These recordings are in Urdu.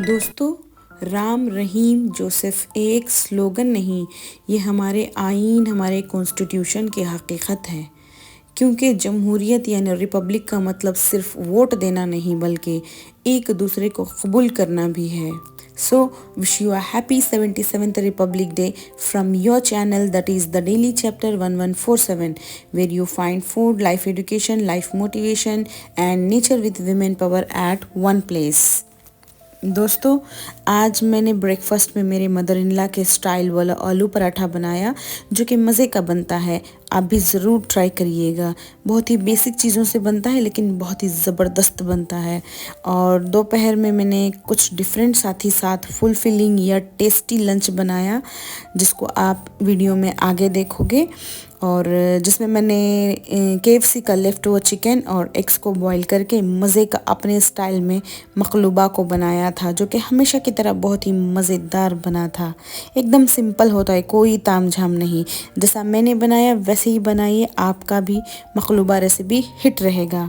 دوستو، رام رحیم جوزف ایک سلوگن نہیں، یہ ہمارے آئین، ہمارے کانسٹیٹیوشن کی حقیقت ہے، کیونکہ جمہوریت یعنی ریپبلک کا مطلب صرف ووٹ دینا نہیں بلکہ ایک دوسرے کو قبول کرنا بھی ہے۔ So, wish you a happy 77th Republic Day from your channel, that is the Daily Chapter 1147, where you find food, life education, life motivation and nature with women power at one place. دوستو، آج میں نے بریک فاسٹ میں میرے مدر ان لا کے سٹائل والا آلو پراٹھا بنایا جو کہ مزے کا بنتا ہے۔ آپ بھی ضرور ٹرائی کریے گا۔ بہت ہی بیسک چیزوں سے بنتا ہے لیکن بہت ہی زبردست بنتا ہے۔ اور دوپہر میں میں نے کچھ ڈیفرنٹ ساتھ فل فلنگ یا ٹیسٹی لنچ بنایا جس کو آپ ویڈیو میں آگے دیکھو گے، اور جس میں نے KFC کا لیفٹ اوور چکن اور ایگس کو بوائل کر کے مزے کا اپنے سٹائل میں مقلوبہ کو بنایا تھا، جو کہ ہمیشہ کی طرح بہت ہی مزیدار بنا تھا۔ ایک دم سمپل ہوتا ہے، کوئی تام جھام نہیں، جیسا میں نے بنایا ویسے ہی بنائیے، آپ کا بھی مقلوبہ ریسیپی ہٹ رہے گا۔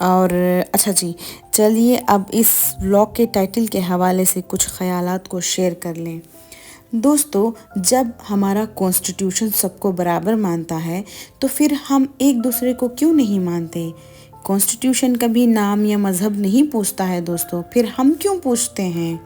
اور اچھا جی، چلیے اب اس ولاگ کے ٹائٹل کے حوالے سے کچھ خیالات کو شیئر کر لیں۔ دوستو، جب ہمارا کانسٹیٹیوشن سب کو برابر مانتا ہے تو پھر ہم ایک دوسرے کو کیوں نہیں مانتے؟ کانسٹیٹیوشن کبھی نام یا مذہب نہیں پوچھتا ہے دوستو، پھر ہم کیوں پوچھتے ہیں؟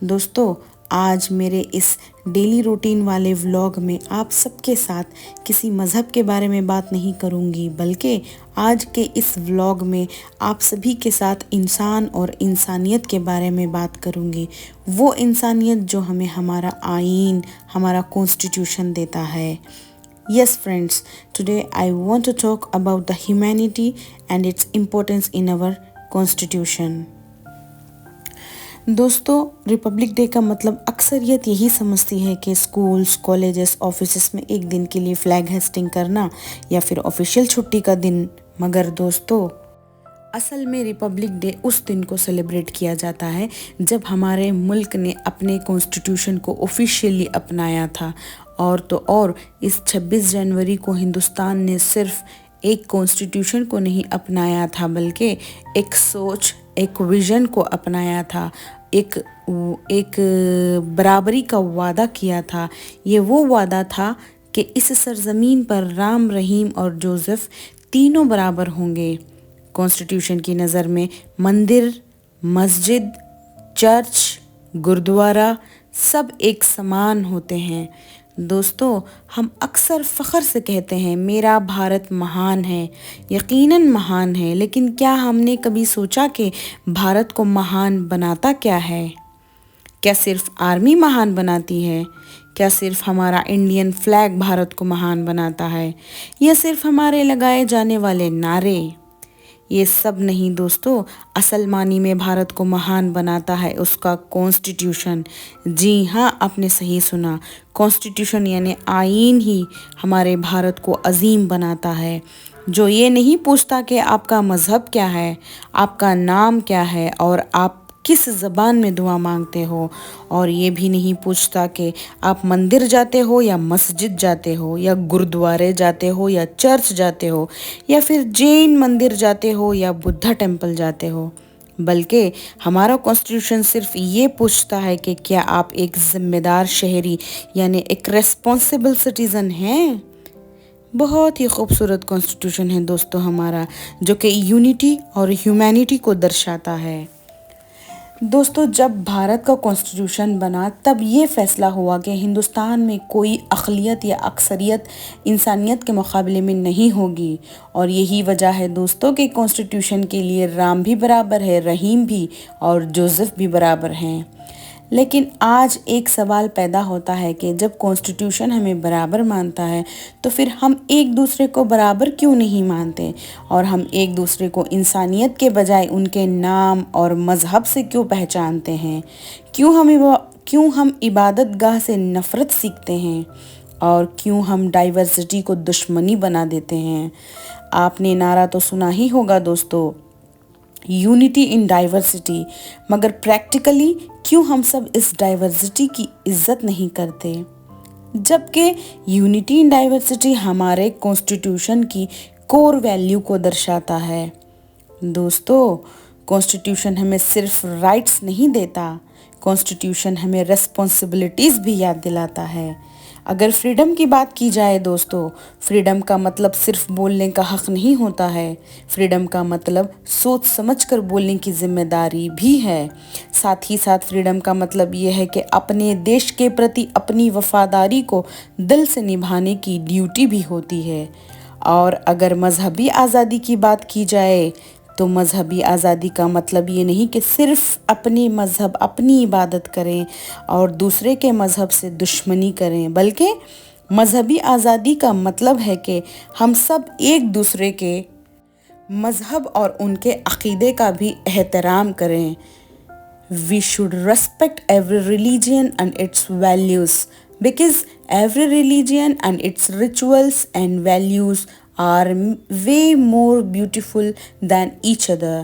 دوستو، آج میرے اس ڈیلی روٹین والے ولاگ میں آپ سب کے ساتھ کسی مذہب کے بارے میں بات نہیں کروں گی، بلکہ آج کے اس ولاگ میں آپ سبھی کے ساتھ انسان اور انسانیت کے بارے میں بات کروں گی، وہ انسانیت جو ہمیں ہمارا آئین، ہمارا کانسٹیٹیوشن دیتا ہے۔ Yes friends, today I want to talk about the humanity and its importance in our constitution. دوستو، ریپبلک ڈے کا مطلب اکثریت یہی سمجھتی ہے کہ اسکولز، کالجز، آفیسز میں ایک دن کے لیے فلیگ ہیسٹنگ کرنا یا پھر آفیشیل چھٹی کا دن، مگر دوستو اصل میں ریپبلک ڈے اس دن کو سیلیبریٹ کیا جاتا ہے جب ہمارے ملک نے اپنے کانسٹیٹیوشن کو آفیشیلی اپنایا تھا، اور تو اور اس 26 جنوری کو ہندوستان نے صرف ایک کانسٹیٹیوشن کو نہیں اپنایا تھا بلکہ ایک سوچ، ایک ویژن کو اپنایا تھا، ایک برابری کا وعدہ کیا تھا۔ یہ وہ وعدہ تھا کہ اس سرزمین پر رام، رحیم اور جوزف تینوں برابر ہوں گے۔ کانسٹیٹیوشن کی نظر میں مندر، مسجد، چرچ، گردوارہ سب ایک سمان ہوتے ہیں۔ دوستو، ہم اکثر فخر سے کہتے ہیں میرا بھارت مہان ہے، یقیناً مہان ہے، لیکن کیا ہم نے کبھی سوچا کہ بھارت کو مہان بناتا کیا ہے؟ کیا صرف آرمی مہان بناتی ہے؟ کیا صرف ہمارا انڈین فلیگ بھارت کو مہان بناتا ہے؟ یا صرف ہمارے لگائے جانے والے نعرے؟ یہ سب نہیں دوستو، اصل معنی میں بھارت کو مہان بناتا ہے اس کا کانسٹیٹیوشن۔ جی ہاں، آپ نے صحیح سنا، کانسٹیٹیوشن یعنی آئین ہی ہمارے بھارت کو عظیم بناتا ہے، جو یہ نہیں پوچھتا کہ آپ کا مذہب کیا ہے، آپ کا نام کیا ہے اور آپ کس زبان میں دعا مانگتے ہو، اور یہ بھی نہیں پوچھتا کہ آپ مندر جاتے ہو یا مسجد جاتے ہو یا گردوارے جاتے ہو یا چرچ جاتے ہو یا پھر جین مندر جاتے ہو یا بدھا ٹیمپل جاتے ہو، بلکہ ہمارا کانسٹیٹیوشن صرف یہ پوچھتا ہے کہ کیا آپ ایک ذمہ دار شہری یعنی ایک ریسپانسبل سٹیزن ہیں۔ بہت ہی خوبصورت کانسٹیٹیوشن ہے دوستو ہمارا، جو کہ یونٹی اور ہیومینٹی کو درشاتا ہے۔ دوستو، جب بھارت کا کانسٹیٹیوشن بنا تب یہ فیصلہ ہوا کہ ہندوستان میں کوئی اقلیت یا اکثریت انسانیت کے مقابلے میں نہیں ہوگی، اور یہی وجہ ہے دوستو کہ کانسٹیٹیوشن کے لیے رام بھی برابر ہے، رحیم بھی اور جوزف بھی برابر ہیں۔ لیکن آج ایک سوال پیدا ہوتا ہے کہ جب کانسٹیٹیوشن ہمیں برابر مانتا ہے تو پھر ہم ایک دوسرے کو برابر کیوں نہیں مانتے، اور ہم ایک دوسرے کو انسانیت کے بجائے ان کے نام اور مذہب سے کیوں پہچانتے ہیں؟ کیوں ہم عبادت گاہ سے نفرت سیکھتے ہیں، اور کیوں ہم ڈائیورسٹی کو دشمنی بنا دیتے ہیں؟ آپ نے نعرہ تو سنا ہی ہوگا دوستو، یونٹی ان ڈائیورسٹی، مگر پریکٹیکلی کیوں ہم سب اس ڈائیورسٹی کی عزت نہیں کرتے؟ جبکہ یونٹی ان ڈائیورسٹی ہمارے کانسٹیٹیوشن کی کور ویلیو کو درشاتا ہے۔ دوستو، کانسٹیٹیوشن ہمیں صرف رائٹس نہیں دیتا، کانسٹیٹیوشن ہمیں ریسپانسبلٹیز بھی یاد دلاتا ہے۔ اگر فریڈم کی بات کی جائے دوستو، فریڈم کا مطلب صرف بولنے کا حق نہیں ہوتا ہے، فریڈم کا مطلب سوچ سمجھ کر بولنے کی ذمہ داری بھی ہے۔ ساتھ ہی ساتھ فریڈم کا مطلب یہ ہے کہ اپنے دیش کے پرتی اپنی وفاداری کو دل سے نبھانے کی ڈیوٹی بھی ہوتی ہے۔ اور اگر مذہبی آزادی کی بات کی جائے تو مذہبی آزادی کا مطلب یہ نہیں کہ صرف اپنی مذہب اپنی عبادت کریں اور دوسرے کے مذہب سے دشمنی کریں، بلکہ مذہبی آزادی کا مطلب ہے کہ ہم سب ایک دوسرے کے مذہب اور ان کے عقیدے کا بھی احترام کریں۔ We should respect every religion and its values because every religion and its rituals and values are way more beautiful than each other.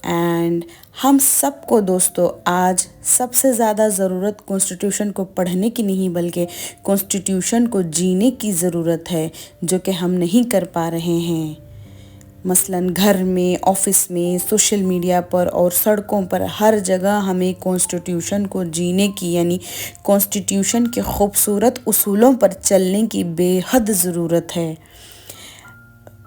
And ہم سب کو دوستو آج سب سے زیادہ ضرورت کانسٹیٹیوشن کو پڑھنے کی نہیں بلکہ کانسٹیٹیوشن کو جینے کی ضرورت ہے، جو کہ ہم نہیں کر پا رہے ہیں۔ مثلاً گھر میں، آفس میں، سوشل میڈیا پر اور سڑکوں پر ہر جگہ ہمیں کانسٹیٹیوشن کو جینے کی یعنی کانسٹیٹیوشن کے خوبصورت اصولوں پر چلنے کی بے حد ضرورت ہے۔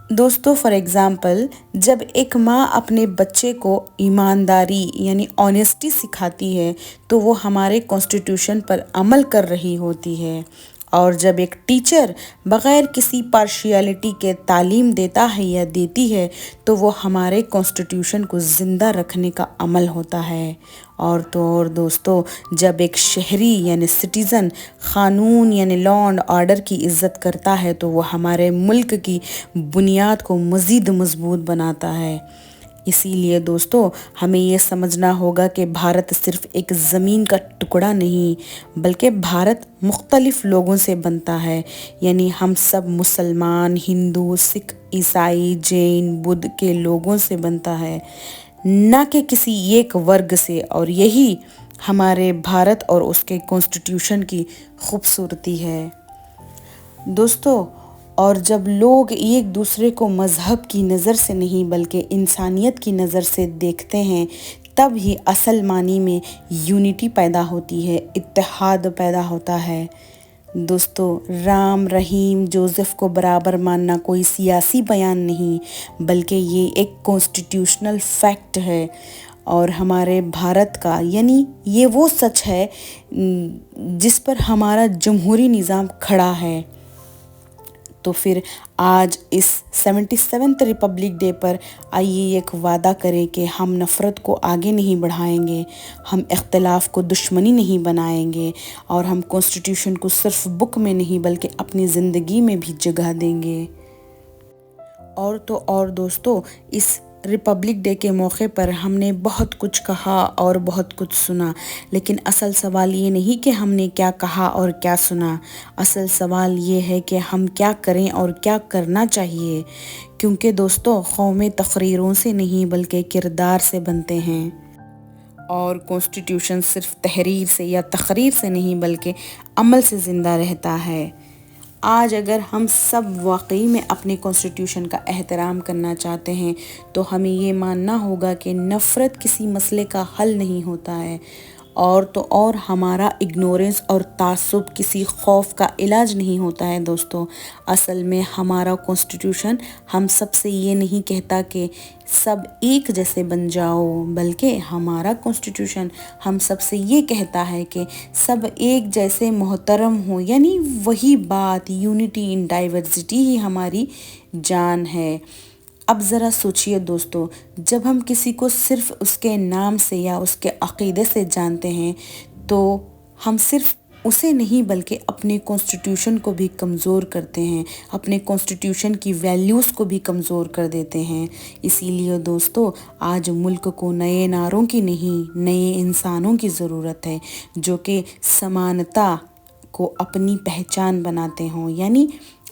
دوستو فار ایگزامپل، جب ایک ماں اپنے بچے کو ایمانداری یعنی آنیسٹی سکھاتی ہے تو وہ ہمارے کانسٹیٹیوشن پر عمل کر رہی ہوتی ہے، اور جب ایک ٹیچر بغیر کسی پارشیلٹی کے تعلیم دیتا ہے یا دیتی ہے تو وہ ہمارے کانسٹیٹیوشن کو زندہ رکھنے کا عمل ہوتا ہے۔ اور تو اور دوستو، جب ایک شہری یعنی سٹیزن قانون یعنی لا اینڈ آرڈر کی عزت کرتا ہے تو وہ ہمارے ملک کی بنیاد کو مزید مضبوط بناتا ہے۔ اسی لیے دوستو ہمیں یہ سمجھنا ہوگا کہ بھارت صرف ایک زمین کا ٹکڑا نہیں بلکہ بھارت مختلف لوگوں سے بنتا ہے، یعنی ہم سب مسلمان، ہندو، سکھ، عیسائی، جین، بدھ کے لوگوں سے بنتا ہے، نہ کہ کسی ایک ورگ سے، اور یہی ہمارے بھارت اور اس کے کانسٹیٹیوشن کی خوبصورتی ہے۔ دوستو اور جب لوگ ایک دوسرے کو مذہب کی نظر سے نہیں بلکہ انسانیت کی نظر سے دیکھتے ہیں تب ہی اصل معنی میں یونٹی پیدا ہوتی ہے، اتحاد پیدا ہوتا ہے۔ دوستو رام، رحیم، جوزف کو برابر ماننا کوئی سیاسی بیان نہیں بلکہ یہ ایک کانسٹیٹیوشنل فیکٹ ہے، اور ہمارے بھارت کا یعنی یہ وہ سچ ہے جس پر ہمارا جمہوری نظام کھڑا ہے۔ تو پھر آج اس 77ویں ریپبلک ڈے پر آئیے ایک وعدہ کریں کہ ہم نفرت کو آگے نہیں بڑھائیں گے، ہم اختلاف کو دشمنی نہیں بنائیں گے، اور ہم کانسٹیٹیوشن کو صرف بک میں نہیں بلکہ اپنی زندگی میں بھی جگہ دیں گے۔ اور تو اور دوستو اس ریپبلک ڈے کے موقع پر ہم نے بہت کچھ کہا اور بہت کچھ سنا، لیکن اصل سوال یہ نہیں کہ ہم نے کیا کہا اور کیا سنا، اصل سوال یہ ہے کہ ہم کیا کریں اور کیا کرنا چاہیے، کیونکہ دوستو قومیں تقریروں سے نہیں بلکہ کردار سے بنتے ہیں، اور کانسٹیٹیوشن صرف تحریر سے یا تقریر سے نہیں بلکہ عمل سے زندہ رہتا ہے۔ آج اگر ہم سب واقعی میں اپنے کانسٹیٹیوشن کا احترام کرنا چاہتے ہیں تو ہمیں یہ ماننا ہوگا کہ نفرت کسی مسئلے کا حل نہیں ہوتا ہے، اور تو اور ہمارا اگنورنس اور تعصب کسی خوف کا علاج نہیں ہوتا ہے۔ دوستو اصل میں ہمارا کانسٹیٹیوشن ہم سب سے یہ نہیں کہتا کہ سب ایک جیسے بن جاؤ، بلکہ ہمارا کانسٹیٹیوشن ہم سب سے یہ کہتا ہے کہ سب ایک جیسے محترم ہوں، یعنی وہی بات یونٹی ان ڈائیورسٹی ہی ہماری جان ہے۔ اب ذرا سوچئے دوستو، جب ہم کسی کو صرف اس کے نام سے یا اس کے عقیدے سے جانتے ہیں تو ہم صرف اسے نہیں بلکہ اپنے کانسٹیٹیوشن کو بھی کمزور کرتے ہیں، اپنے کانسٹیٹیوشن کی ویلیوز کو بھی کمزور کر دیتے ہیں۔ اسی لیے دوستو آج ملک کو نئے نعروں کی نہیں، نئے انسانوں کی ضرورت ہے جو کہ سمانتا کو اپنی پہچان بناتے ہوں، یعنی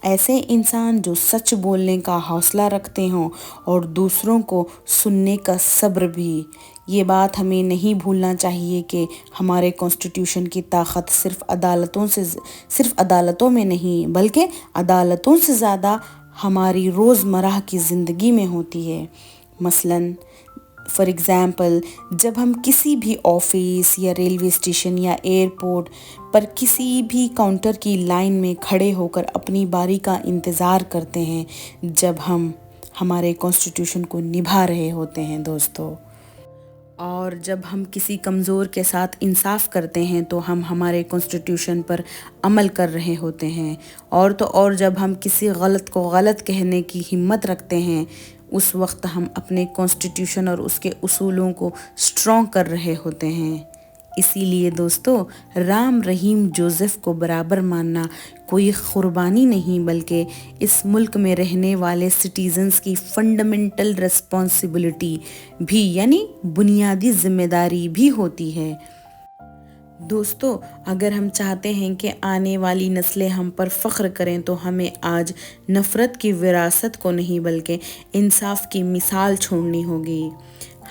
ایسے انسان جو سچ بولنے کا حوصلہ رکھتے ہوں اور دوسروں کو سننے کا صبر بھی۔ یہ بات ہمیں نہیں بھولنا چاہیے کہ ہمارے کانسٹیٹیوشن کی طاقت صرف عدالتوں میں نہیں بلکہ عدالتوں سے زیادہ ہماری روزمرہ کی زندگی میں ہوتی ہے۔ مثلاً فار ایگزامپل جب ہم کسی بھی آفس یا ریلوے اسٹیشن یا ایئرپورٹ پر کسی بھی کاؤنٹر کی لائن میں کھڑے ہو کر اپنی باری کا انتظار کرتے ہیں جب ہم ہمارے کانسٹیٹیوشن کو نبھا رہے ہوتے ہیں دوستو، اور جب ہم کسی کمزور کے ساتھ انصاف کرتے ہیں تو ہم ہمارے کانسٹیٹیوشن پر عمل کر رہے ہوتے ہیں، اور تو اور جب ہم کسی غلط کو غلط کہنے کی ہمت رکھتے ہیں اس وقت ہم اپنے کانسٹیٹیوشن اور اس کے اصولوں کو اسٹرانگ کر رہے ہوتے ہیں۔ اسی لیے دوستو، رام رحیم جوزف کو برابر ماننا کوئی قربانی نہیں بلکہ اس ملک میں رہنے والے سٹیزنز کی فنڈامنٹل ریسپانسبلٹی بھی، یعنی بنیادی ذمہ داری بھی ہوتی ہے۔ دوستو، اگر ہم چاہتے ہیں کہ آنے والی نسلیں ہم پر فخر کریں تو ہمیں آج نفرت کی وراثت کو نہیں بلکہ انصاف کی مثال چھوڑنی ہوگی۔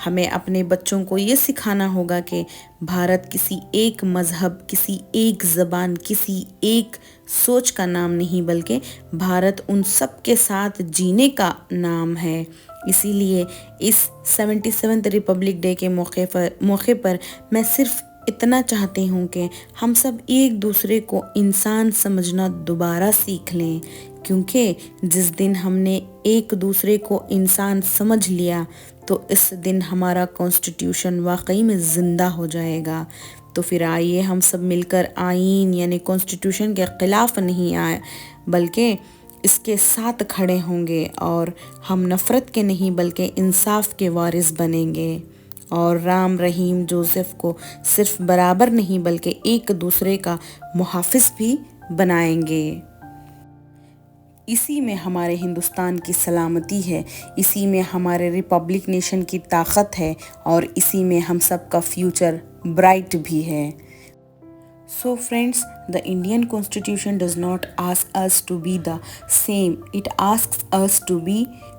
ہمیں اپنے بچوں کو یہ سکھانا ہوگا کہ بھارت کسی ایک مذہب، کسی ایک زبان، کسی ایک سوچ کا نام نہیں بلکہ بھارت ان سب کے ساتھ جینے کا نام ہے۔ اسی لیے اس 77 ریپبلک ڈے کے موقع پر میں صرف اتنا چاہتی ہوں کہ ہم سب ایک دوسرے کو انسان سمجھنا دوبارہ سیکھ لیں، کیونکہ جس دن ہم نے ایک دوسرے کو انسان سمجھ لیا تو اس دن ہمارا کانسٹیٹیوشن واقعی میں زندہ ہو جائے گا۔ تو پھر آئیے ہم سب مل کر آئین یعنی کانسٹیٹیوشن کے خلاف نہیں آئے بلکہ اس کے ساتھ کھڑے ہوں گے، اور ہم نفرت کے نہیں بلکہ انصاف کے وارث بنیں گے، اور رام رحیم جوزف کو صرف برابر نہیں بلکہ ایک دوسرے کا محافظ بھی بنائیں گے۔ اسی میں ہمارے ہندوستان کی سلامتی ہے، اسی میں ہمارے ریپبلک نیشن کی طاقت ہے، اور اسی میں ہم سب کا فیوچر برائٹ بھی ہے۔ So friends, the Indian Constitution does not ask us to be the same. It asks us to be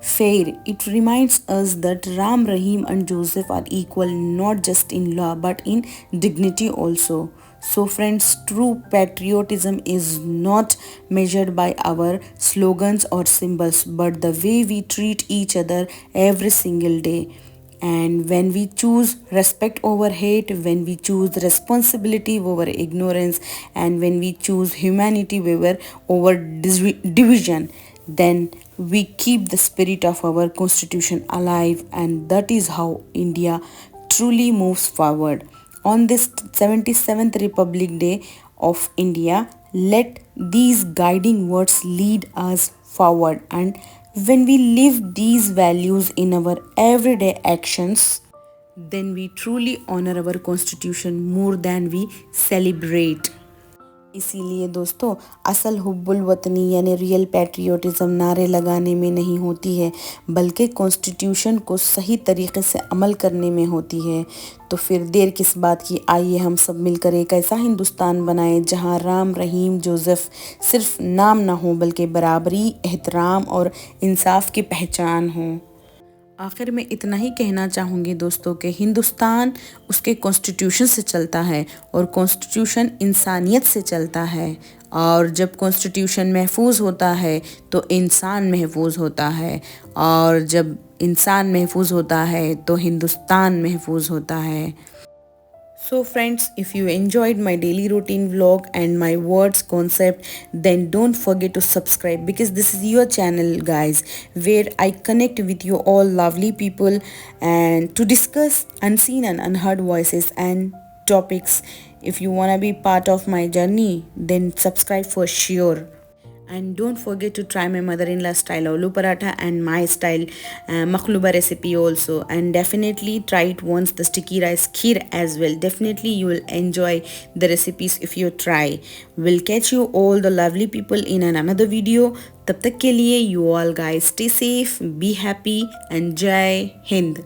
fair. It reminds us that Ram, Rahim and Joseph are equal not just in law but in dignity also. So friends, true patriotism is not measured by our slogans or symbols but the way we treat each other every single day. And when we choose respect over hate, when we choose responsibility over ignorance, and when we choose humanity over division, then we keep the spirit of our constitution alive, and that is how India truly moves forward. On this 77th Republic Day of India, let these guiding words lead us forward, and when we live these values in our everyday actions, then we truly honor our constitution more than we celebrate. اسی لیے دوستو، اصل حب الوطنی یعنی ریئل پیٹریوٹزم نعرے لگانے میں نہیں ہوتی ہے بلکہ کانسٹیٹیوشن کو صحیح طریقے سے عمل کرنے میں ہوتی ہے۔ تو پھر دیر کس بات کی، آئیے ہم سب مل کر ایک ایسا ہندوستان بنائیں جہاں رام رحیم جوزف صرف نام نہ ہو بلکہ برابری، احترام اور انصاف کی پہچان ہو۔ آخر میں اتنا ہی کہنا چاہوں گی دوستو کہ ہندوستان اس کے کانسٹیٹیوشن سے چلتا ہے اور کانسٹیٹیوشن انسانیت سے چلتا ہے، اور جب کانسٹیٹیوشن محفوظ ہوتا ہے تو انسان محفوظ ہوتا ہے، اور جب انسان محفوظ ہوتا ہے تو ہندوستان محفوظ ہوتا ہے۔ So friends, if you enjoyed my daily routine vlog and my words concept, then don't forget to subscribe, because this is your channel guys, where I connect with you all lovely people and to discuss unseen and unheard voices and topics. If you want to be part of my journey, then subscribe for sure. And don't forget to try my mother-in-law style aloo paratha and my style makhluba recipe also, and definitely try it once, the sticky rice kheer as well. Definitely you will enjoy the recipes if you try. We'll catch you all the lovely people in another video. Tab tak ke liye you all guys stay safe, be happy and Jai Hind.